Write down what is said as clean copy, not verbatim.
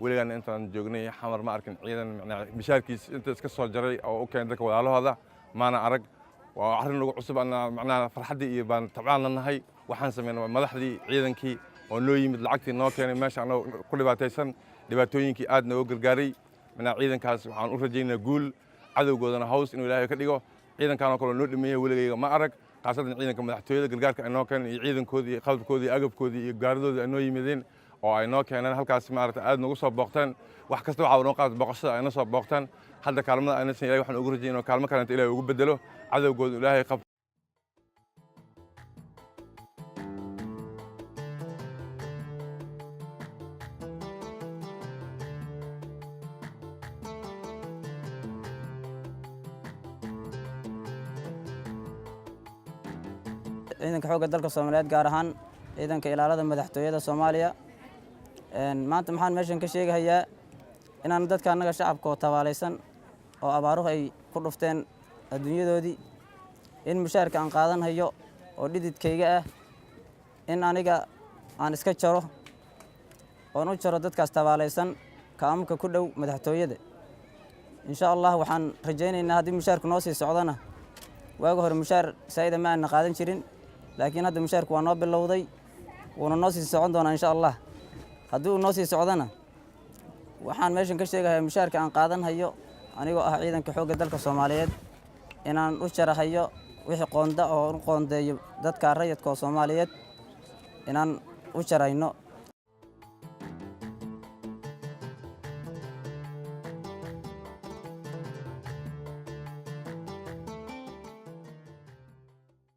weligaan intaan joognay xamar ma arkin ciidan mishaarkiis inta iska soo jaray oo u keenay dadka walaalahooda maana arag waa arrin nagu cusub macnaha farxaddii iyo baan tabcaan lanahay waxaan sameynay madaxdii ciidankii oo noo yimid lacagtii noo keenay meesha anoo ku dhibaataysan dhibaatooyinkii aad nooga gargaaray macnaha ciidankaas waxaan u rajaynaa guul cadowgoodana haws inuu ilaahay ka dhigo ciidankaanoo kaloo noo dhameeyay weligayga ma arag khaasatan ciidanka madaxtooyada gargaarka ay noo keeneen iyo ciidankoodii iyo qalabkoodii iyo agabkoodii iyo gaaridoodii ay noo yimideen oo ay noo keeneen halkaas maaragtay aad nagu soo booqteen wax kasta waxaa noo qaatay booqashada ayna soo booqteen hadda kaalmada ayna san ilahay waxaan ugu rajaynaa inuu kaalmo kalenta ilaahay ugu bedelo cadowgooda ilaahay qabto ciidanka xoogga dalka Soomaaliyeed gaar ahaan ciidanka ilaalada madaxtooyada Soomaaliya maanta maxaan meeshan ka sheegayaa inaan dadka anaga shacabka oo tabaalaysan oo abaaruhu ay ku dhufteen adduunyadoodii in mushaarka aan qaadan hayo oo dhididkayga ah in aniga aan iska jaro oo u jaro dadkaas tabaalaysan kaamka ku dhow madaxtooyada insha Allah waxaan rajaynaynaa haddii mushaarku noo sii socdana waaga hore mushaar saayida ma aan qaadan jirin laakiin hadda mushaarku waa noo bilowday wuuna noo sii socon doonaa insha Allah haddii uu noo sii socdana waxaan meeshan ka sheegayaa mushaarka aan qaadan hayo anigoo ah ciidanka xoogga dalka Soomaaliyeed inaan u jarahayo wixii qoonda oo qoondeeyo dadka rayidka Soomaaliyeed inaan u jarayno